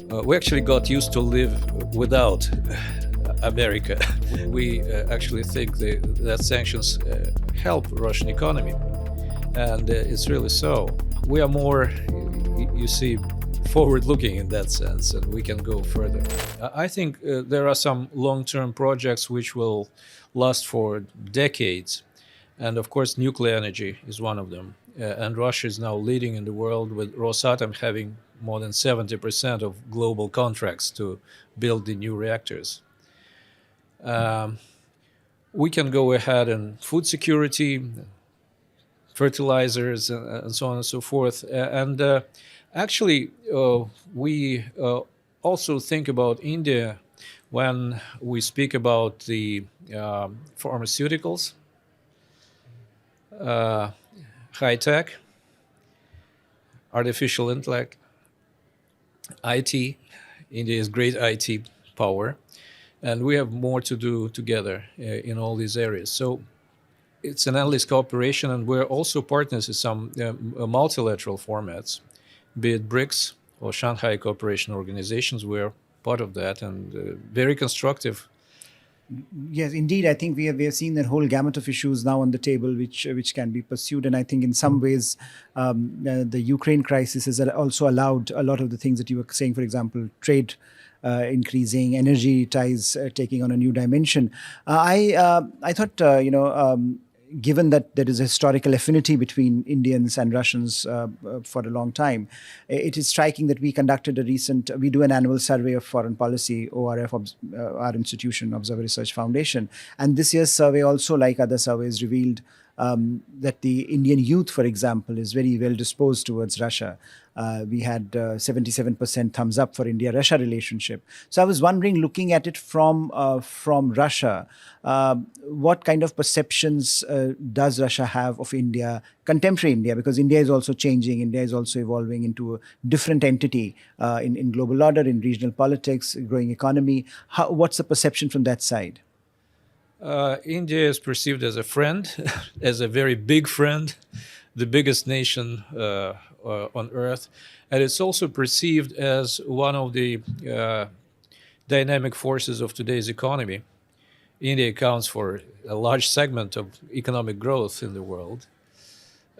We actually got used to live without America. We actually think that sanctions help Russian economy, and it's really so. We are more, you see, forward-looking in that sense, and we can go further. I think there are some long-term projects which will last for decades, and of course, nuclear energy is one of them. And Russia is now leading in the world, with Rosatom having more than 70% of global contracts to build the new reactors. Um, we can go ahead in food security, fertilizers, and so on and so forth. And actually, we also think about India when we speak about the pharmaceuticals, high tech, artificial intellect, IT. India is great IT power, and we have more to do together in all these areas. So it's an endless cooperation, and we're also partners in some multilateral formats, be it BRICS or Shanghai Cooperation Organizations. We're part of that, and very constructive. Yes, indeed. I think we have seen that whole gamut of issues now on the table, which can be pursued. And I think in some ways, the Ukraine crisis has also allowed a lot of the things that you were saying. For example, trade increasing, energy ties taking on a new dimension. I thought given that there is a historical affinity between Indians and Russians for a long time, it is striking that we do an annual survey of foreign policy, ORF, our institution, Observer Research Foundation. And this year's survey also, like other surveys, revealed that the Indian youth, for example, is very well disposed towards Russia. We had 77% thumbs up for India-Russia relationship. So I was wondering, looking at it from Russia, what kind of perceptions does Russia have of India, contemporary India? Because India is also changing. India is also evolving into a different entity in global order, in regional politics, growing economy. What's the perception from that side? India is perceived as a friend, as a very big friend, the biggest nation on earth. And it's also perceived as one of the dynamic forces of today's economy. India accounts for a large segment of economic growth in the world.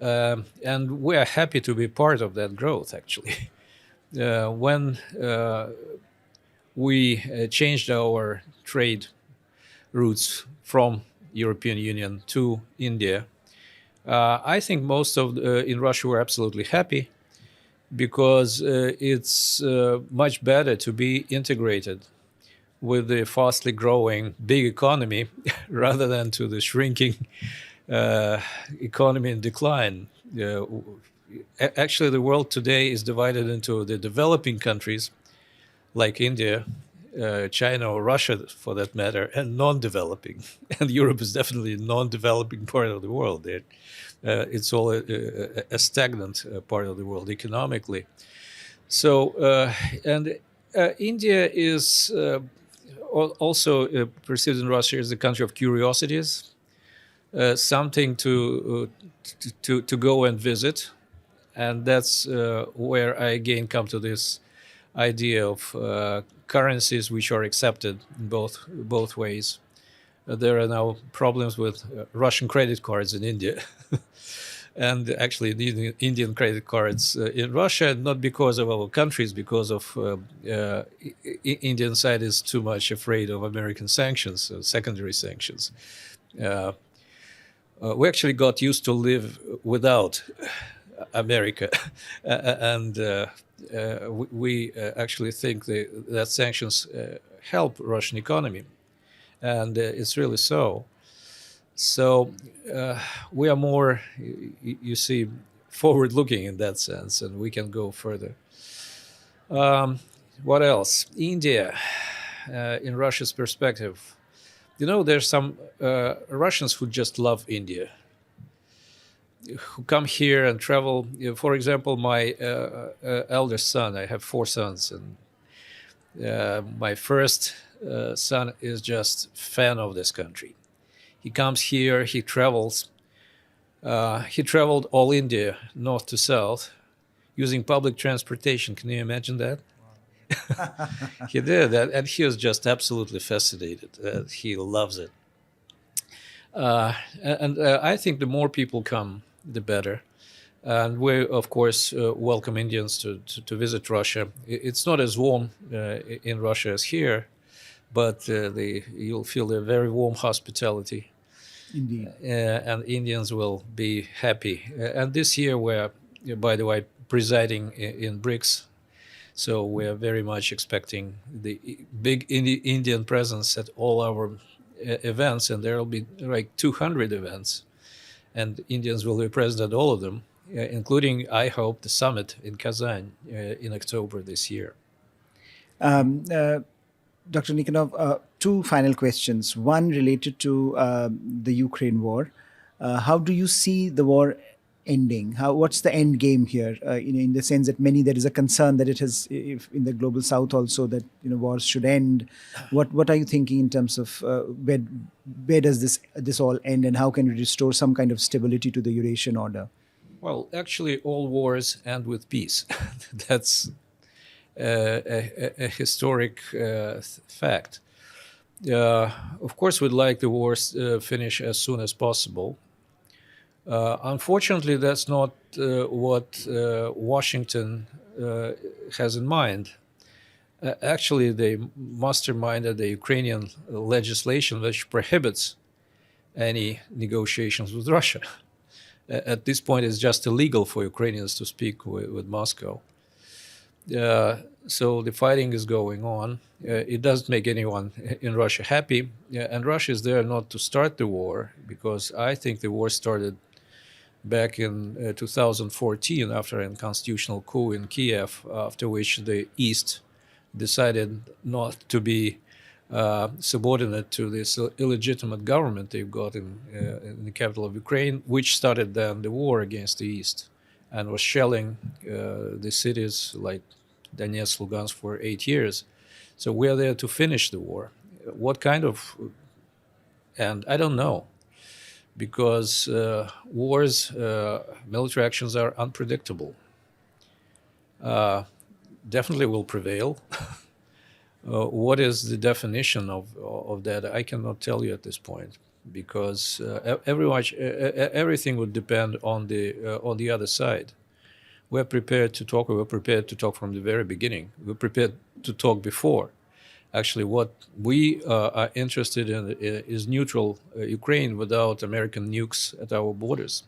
And we are happy to be part of that growth, actually. When we changed our trade routes from European Union to India, I think most of in Russia were absolutely happy, because it's much better to be integrated with the fastly growing big economy rather than to the shrinking economy in decline. Actually, the world today is divided into the developing countries like India, China, or Russia, for that matter, and non-developing. And Europe is definitely a non-developing part of the world. It's all a stagnant part of the world economically. So, and India is also perceived in Russia as the country of curiosities, something to go and visit. And that's where I again come to this idea of currencies which are accepted in both ways. There are now problems with Russian credit cards in India, and actually the Indian credit cards in Russia, not because of our countries, because of Indian side is too much afraid of American sanctions, secondary sanctions. We actually got used to live without America, and we actually think that sanctions help Russian economy, and it's really so. So we are more, you see, forward-looking in that sense, and we can go further. What else? India, in Russia's perspective. There's some Russians who just love India, who come here and travel. For example, my eldest son, I have 4 sons, and my first son is just fan of this country. He comes here, he travels. He traveled all India, north to south, using public transportation. Can you imagine that? He did, and he was just absolutely fascinated. He loves it. And I think the more people come, the better. And we, of course, welcome Indians to visit Russia. It's not as warm in Russia as here, but you'll feel a very warm hospitality, Indeed. and Indians will be happy. And this year, we're, by the way, presiding in BRICS, so we are very much expecting the big Indian presence at all our events, and there will be like 200 events, and Indians will be present at all of them, including, I hope, the summit in Kazan in October this year. Um, uh, Dr. Nikonov, two final questions. One related to the Ukraine war. How do you see the war ending? What's the end game here? In the sense that many there is a concern that it has, if in the global South also, that wars should end. What are you thinking in terms of where does this all end, and how can we restore some kind of stability to the Eurasian order? Well, actually, all wars end with peace. That's a historic fact. Of course, we'd like the wars finish as soon as possible. Unfortunately, that's not what Washington has in mind. Actually, they masterminded the Ukrainian legislation which prohibits any negotiations with Russia. At this point, it's just illegal for Ukrainians to speak with Moscow. So the fighting is going on. It doesn't make anyone in Russia happy. And Russia is there not to start the war, because I think the war started back in 2014 after a constitutional coup in Kiev, after which the East decided not to be subordinate to this illegitimate government they've got in the capital of Ukraine, which started then the war against the East and was shelling the cities like Donetsk, Lugansk for 8 years. So we're there to finish the war. What kind of, and I don't know, because wars, military actions are unpredictable. Definitely will prevail. What is the definition of that? I cannot tell you at this point, because everything would depend on the other side. We're prepared to talk. We were prepared to talk from the very beginning. We're prepared to talk before. Actually, what we are interested in is neutral Ukraine without American nukes at our borders.